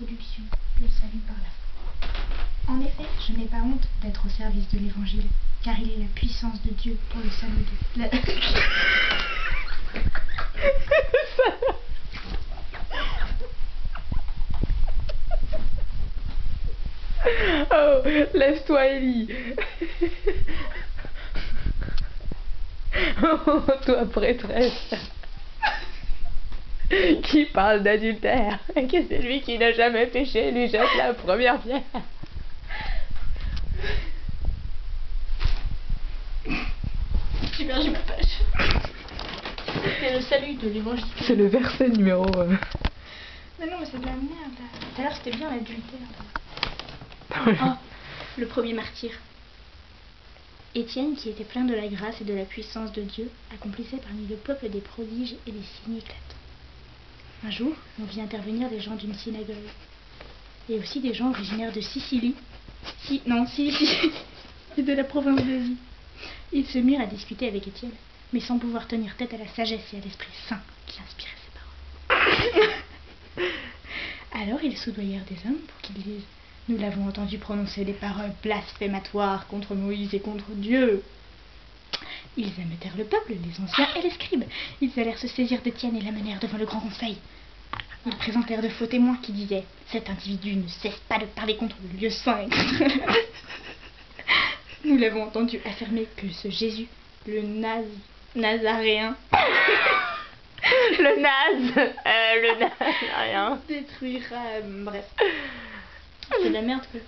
Introduction, le salut par la foi. En effet, je n'ai pas honte d'être au service de l'Évangile, car il est la puissance de Dieu pour le salut de... Oh, lève-toi, Ellie. Oh, toi, prêtresse, qui parle d'adultère, que celui qui n'a jamais péché lui jette la première pierre. J'ai perdu ma page. C'est le salut de l'Évangile. C'est le verset numéro... Mais non, mais c'est de la merde. Tout à l'heure, c'était bien l'adultère. Oh, le premier martyr. Étienne, qui était plein de la grâce et de la puissance de Dieu, accomplissait parmi le peuple des prodiges et des signes éclatants. Un jour, on vit intervenir des gens d'une synagogue, et aussi des gens originaires de Sicile, et de la province d'Asie. Ils se mirent à discuter avec Étienne, mais sans pouvoir tenir tête à la sagesse et à l'Esprit Saint qui inspirait ses paroles. Alors ils soudoyèrent des hommes pour qu'ils disent: nous l'avons entendu prononcer des paroles blasphématoires contre Moïse et contre Dieu. Ils ameutèrent le peuple, les anciens et les scribes. Ils allèrent se saisir d'Étienne et l'amenèrent devant le grand conseil. Ils présentèrent de faux témoins qui disaient: cet individu ne cesse pas de parler contre le lieu saint et contre... Nous l'avons entendu affirmer que ce Jésus, le Nazaréen... Le Nazaréen détruira... bref. C'est de la merde que...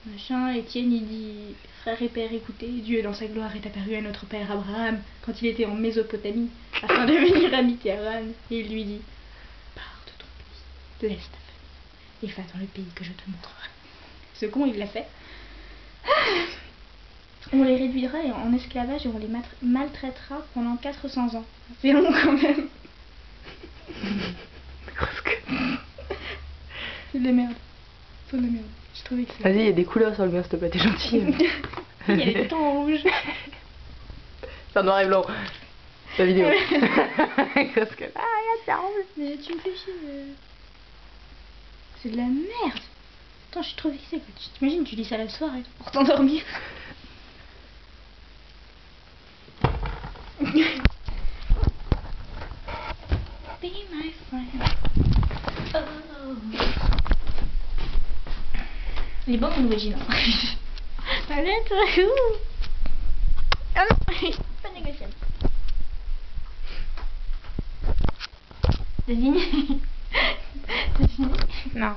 Machin, Étienne il dit: frère et père, écoutez, Dieu dans sa gloire est apparu à notre père Abraham quand il était en Mésopotamie, afin de venir habiter Haran. Et il lui dit: pars de ton pays, laisse ta famille, et va dans le pays que je te montrerai. Ce con, il l'a fait. On les réduira en esclavage et on les maltraitera pendant 400 ans. C'est long quand même. C'est de la merde. C'est de la merde. Je trouvais que c'est... Vas-y, il y a des couleurs sur le mien, s'il te plaît, t'es gentil. Il y avait des temps en rouge. C'est en noir et blanc. La vidéo. Parce que... Ah, regarde, ça rouge. Mais tu me fais chier. C'est de la merde. Attends, je suis trop vexée. T'imagines, tu lis ça la soirée pour t'endormir. Be my friend. Oh. Il est bon mon original. Allez, toi, ouh. Ah non, pas négociable. T'as fini? T'as fini? Non.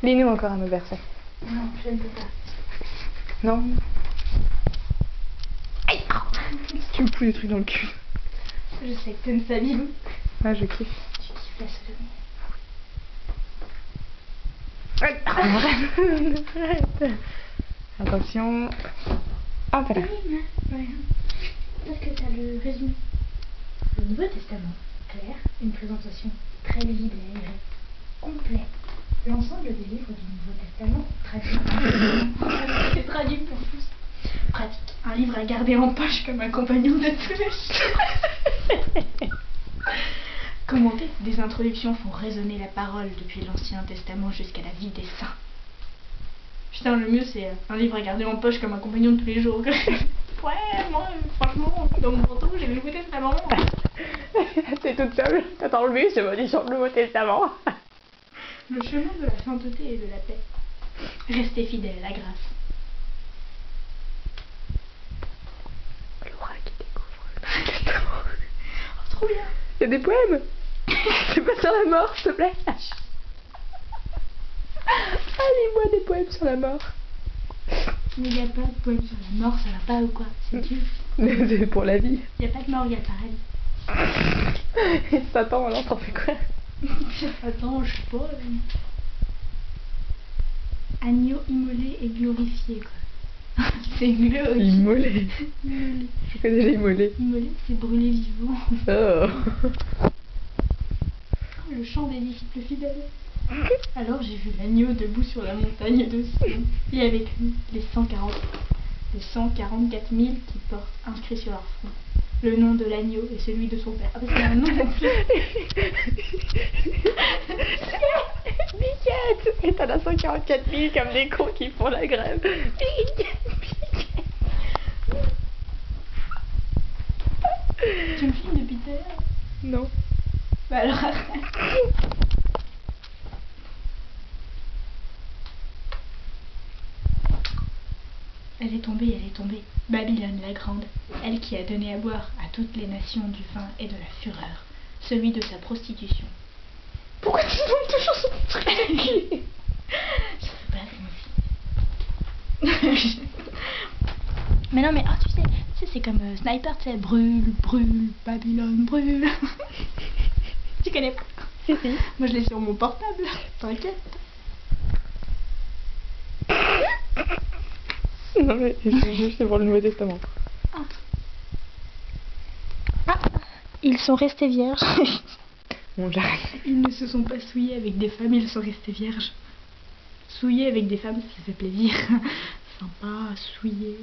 Lis-nous encore un autre verset. Non, je ne peux pas. Non. Aïe. Tu me fous des trucs dans le cul. Je sais que t'aimes ça, Bilou. Ah, je kiffe. Tu kiffes la sodomie. Arrête. Attention. Ah, voilà. Ouais. Est-ce que t'as le résumé? Le Nouveau Testament, clair, une présentation très lisible et aérée, complet. L'ensemble des livres du Nouveau Testament, traduit. C'est traduit pour tous. Pratique. Un livre à garder en poche comme un compagnon de tous les jours. Commenter. Des introductions font résonner la parole depuis l'Ancien Testament jusqu'à la vie des saints. Putain, le mieux c'est un livre à garder en poche comme un compagnon de tous les jours. Ouais, moi, franchement, dans mon manteau, j'ai le Nouveau Testament. T'es toute seule, t'attends le bus, je me dis sur le Nouveau Testament. Le chemin de la sainteté et de la paix. Restez fidèles à la grâce. Laura qui découvre. Oh, trop bien. Il y a des poèmes. C'est pas sur la mort, s'il te plaît. Ah, lis-moi des poèmes sur la mort. Mais il n'y a pas de poème sur la mort, ça va pas ou quoi? C'est Dieu. C'est pour la vie. Il n'y a pas de mort, il y a le paradis. Et Satan, alors t'en fais quoi? Attends, je sais pas. Agneau immolé et glorifié, quoi. C'est glorifié. Immolé. Immolé. Je connais les immolés. Immolé, c'est brûlé vivant. Oh. Le chant des disciples fidèles. Alors j'ai vu l'agneau debout sur la montagne de Sion, et avec lui les 144 000 qui portent inscrit sur leur front le nom de l'agneau et celui de son père. Ah, parce qu'il y a un nom en plus. Arrête. Et t'en as 144 000 comme des cons qui font la grève. Tu me filmes depuis tout à l'heure? Non. Bah alors arrête. Elle est tombée, Babylone la grande, elle qui a donné à boire à toutes les nations du vin et de la fureur, celui de sa prostitution. Pourquoi tu tombes toujours sur ce truc? Je sais pas, c'est moi aussi. Mais non, mais ah, tu sais, c'est comme Sniper, tu sais, brûle, brûle, Babylone brûle. Tu connais pas? Si, si. Moi je l'ai sur mon portable, t'inquiète. Non mais c'est pour le Nouveau Testament. Ah, ils sont restés vierges. Bon, j'arrête. Ils ne se sont pas souillés avec des femmes, ils sont restés vierges. Souillés avec des femmes, ça fait plaisir. Sympa, souillés.